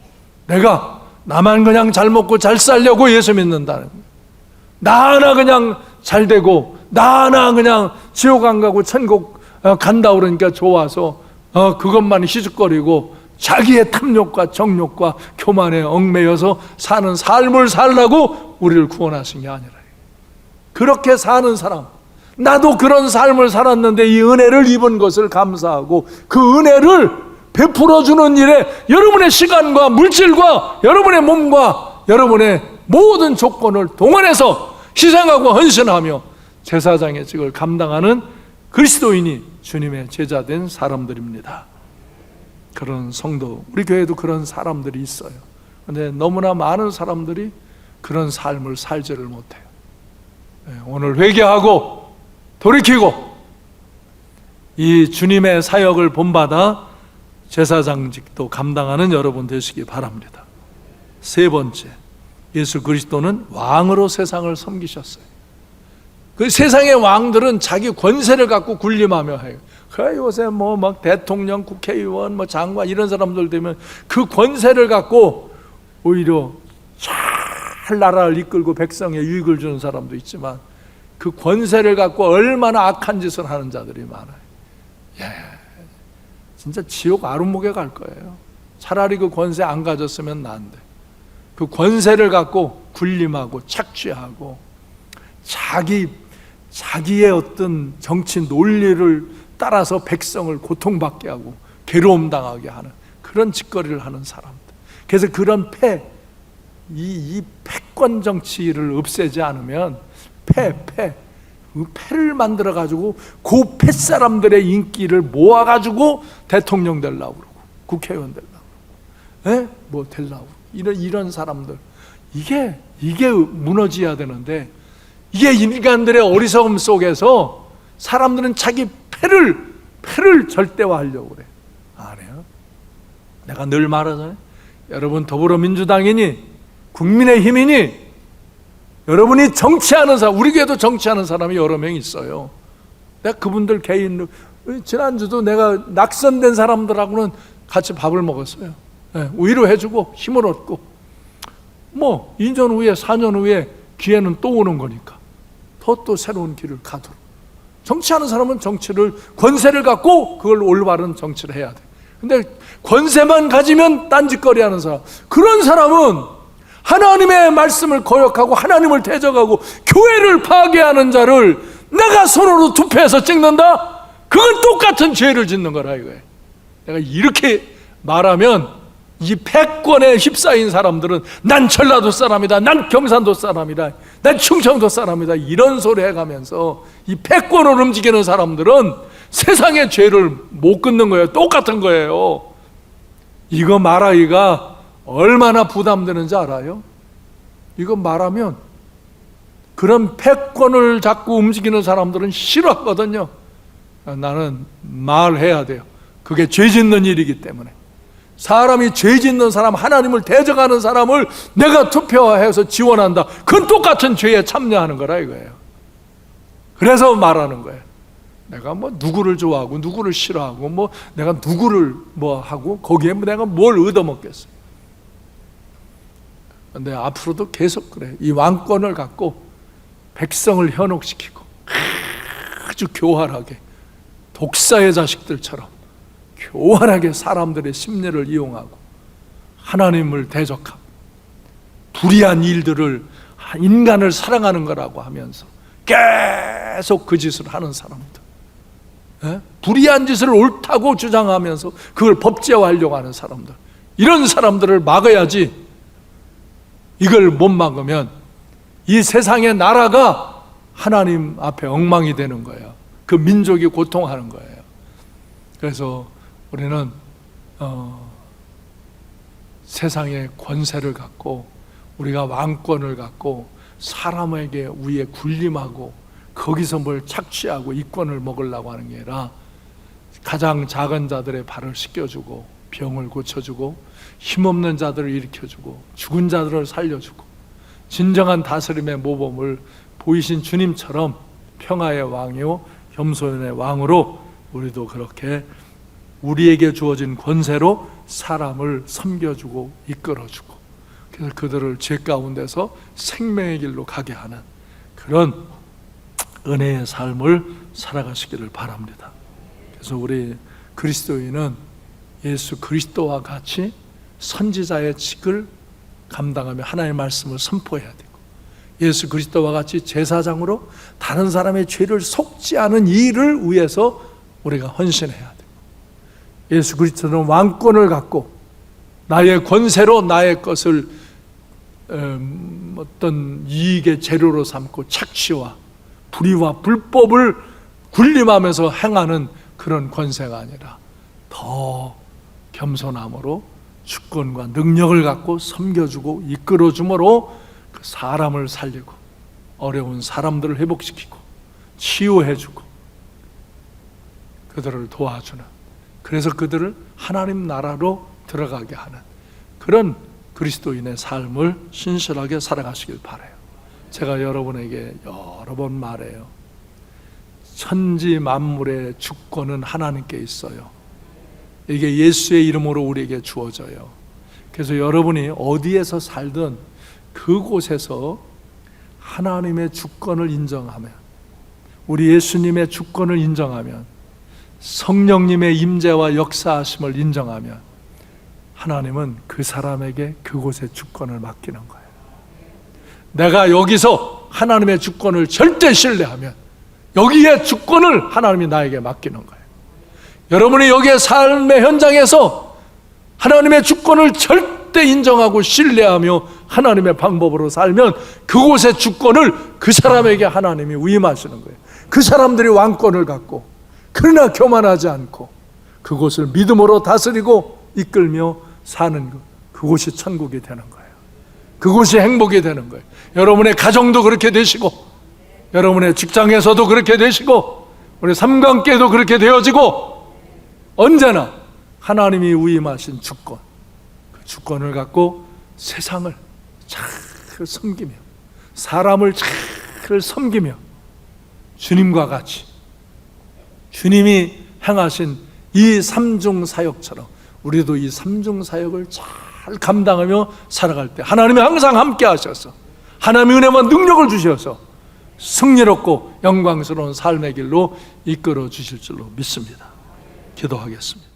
내가 나만 그냥 잘 먹고 잘 살려고 예수 믿는다는 거예요. 나 하나 그냥 잘 되고 나 하나 그냥 지옥 안 가고 천국 간다 그러니까 좋아서 그것만 희죽거리고 자기의 탐욕과 정욕과 교만에 얽매여서 사는 삶을 살라고 우리를 구원하신 게 아니라, 그렇게 사는 사람, 나도 그런 삶을 살았는데 이 은혜를 입은 것을 감사하고 그 은혜를 베풀어주는 일에 여러분의 시간과 물질과 여러분의 몸과 여러분의 모든 조건을 동원해서 희생하고 헌신하며 제사장의 직을 감당하는 그리스도인이 주님의 제자된 사람들입니다. 그런 성도, 우리 교회도 그런 사람들이 있어요. 그런데 너무나 많은 사람들이 그런 삶을 살지를 못해요. 오늘 회개하고 돌이키고 이 주님의 사역을 본받아 제사장직도 감당하는 여러분 되시기 바랍니다. 세 번째, 예수 그리스도는 왕으로 세상을 섬기셨어요. 그 세상의 왕들은 자기 권세를 갖고 군림하며 해요. 요새 막 대통령, 국회의원, 장관 이런 사람들 되면 그 권세를 갖고 오히려 잘 나라를 이끌고 백성에 유익을 주는 사람도 있지만 그 권세를 갖고 얼마나 악한 짓을 하는 자들이 많아요. 진짜 지옥 아름목에 갈 거예요. 차라리 그 권세 안 가졌으면 나은데 그 권세를 갖고 군림하고 착취하고 자기의 어떤 정치 논리를 따라서 백성을 고통받게 하고 괴로움 당하게 하는 그런 짓거리를 하는 사람들. 그래서 그런 이 패권 정치를 없애지 않으면 패를 만들어 가지고 그 패 사람들의 인기를 모아 가지고 대통령 되려고 그러고 국회의원 되려고 그러고 되려고 이런 사람들, 이게 무너져야 되는데, 이게 인간들의 어리석음 속에서 사람들은 자기 패를 절대화하려고 그래. 안 해요. 내가 늘 말하잖아요. 여러분 더불어민주당이니 국민의힘이니 여러분이 정치하는 사람, 우리 교회도 정치하는 사람이 여러 명 있어요. 내가 그분들 개인, 지난주도 내가 낙선된 사람들하고는 같이 밥을 먹었어요. 위로해주고 힘을 얻고 2년 후에 4년 후에 기회는 또 오는 거니까 또 새로운 길을 가도록. 정치하는 사람은 정치를, 권세를 갖고 그걸 올바른 정치를 해야 돼. 근데 권세만 가지면 딴짓거리 하는 사람, 그런 사람은 하나님의 말씀을 거역하고 하나님을 대적하고 교회를 파괴하는 자를 내가 손으로 투표해서 찍는다? 그건 똑같은 죄를 짓는 거라 이거예요. 내가 이렇게 말하면 이 패권에 휩싸인 사람들은 난 전라도 사람이다, 난 경산도 사람이다, 난 충청도 사람이다, 이런 소리 해가면서 이 패권을 움직이는 사람들은 세상의 죄를 못 끊는 거예요. 똑같은 거예요. 이거 말하기가 얼마나 부담되는지 알아요? 이거 말하면 그런 패권을 자꾸 움직이는 사람들은 싫어하거든요. 나는 말해야 돼요. 그게 죄 짓는 일이기 때문에. 사람이 죄 짓는 사람, 하나님을 대적하는 사람을 내가 투표해서 지원한다. 그건 똑같은 죄에 참여하는 거라 이거예요. 그래서 말하는 거예요. 내가 누구를 좋아하고 누구를 싫어하고 내가 누구를 하고 거기에 내가 뭘 얻어먹겠어요. 근데 앞으로도 계속 그래. 이 왕권을 갖고 백성을 현혹시키고 아주 교활하게 독사의 자식들처럼 교활하게 사람들의 심리를 이용하고 하나님을 대적하고 불의한 일들을 인간을 사랑하는 거라고 하면서 계속 그 짓을 하는 사람들, 불의한 짓을 옳다고 주장하면서 그걸 법제화하려고 하는 사람들, 이런 사람들을 막아야지. 이걸 못 막으면 이 세상의 나라가 하나님 앞에 엉망이 되는 거예요. 그 민족이 고통하는 거예요. 그래서 우리는 세상의 권세를 갖고 우리가 왕권을 갖고 사람에게 위에 군림하고 거기서 뭘 착취하고 이권을 먹으려고 하는 게 아니라 가장 작은 자들의 발을 씻겨주고 병을 고쳐주고 힘없는 자들을 일으켜주고 죽은 자들을 살려주고 진정한 다스림의 모범을 보이신 주님처럼 평화의 왕이요 겸손의 왕으로 우리도 그렇게 우리에게 주어진 권세로 사람을 섬겨주고 이끌어주고 그래서 그들을 죄 가운데서 생명의 길로 가게 하는 그런 은혜의 삶을 살아가시기를 바랍니다. 그래서 우리 그리스도인은 예수 그리스도와 같이 선지자의 직을 감당하며 하나님의 말씀을 선포해야 되고, 예수 그리스도와 같이 제사장으로 다른 사람의 죄를 속지 않은 일을 위해서 우리가 헌신해야 되고, 예수 그리스도는 왕권을 갖고 나의 권세로 나의 것을 어떤 이익의 재료로 삼고 착취와 불의와 불법을 군림하면서 행하는 그런 권세가 아니라 더 겸손함으로 주권과 능력을 갖고 섬겨주고 이끌어줌으로 그 사람을 살리고 어려운 사람들을 회복시키고 치유해주고 그들을 도와주는, 그래서 그들을 하나님 나라로 들어가게 하는 그런 그리스도인의 삶을 신실하게 살아가시길 바라요. 제가 여러분에게 여러 번 말해요. 천지 만물의 주권은 하나님께 있어요. 이게 예수의 이름으로 우리에게 주어져요. 그래서 여러분이 어디에서 살든 그곳에서 하나님의 주권을 인정하면, 우리 예수님의 주권을 인정하면, 성령님의 임재와 역사하심을 인정하면 하나님은 그 사람에게 그곳의 주권을 맡기는 거예요. 내가 여기서 하나님의 주권을 절대 신뢰하면 여기에 주권을 하나님이 나에게 맡기는 거예요. 여러분이 여기에 삶의 현장에서 하나님의 주권을 절대 인정하고 신뢰하며 하나님의 방법으로 살면 그곳의 주권을 그 사람에게 하나님이 위임하시는 거예요. 그 사람들이 왕권을 갖고, 그러나 교만하지 않고 그곳을 믿음으로 다스리고 이끌며 사는 것, 그곳이 천국이 되는 거예요. 그곳이 행복이 되는 거예요. 여러분의 가정도 그렇게 되시고, 여러분의 직장에서도 그렇게 되시고, 우리 삼관계도 그렇게 되어지고, 언제나 하나님이 위임하신 주권, 그 주권을 갖고 세상을 잘 섬기며 사람을 잘 섬기며 주님과 같이 주님이 행하신 이 삼중 사역처럼 우리도 이 삼중 사역을 잘 감당하며 살아갈 때 하나님이 항상 함께 하셔서 하나님의 은혜와 능력을 주셔서 승리롭고 영광스러운 삶의 길로 이끌어 주실 줄로 믿습니다. 기도하겠습니다.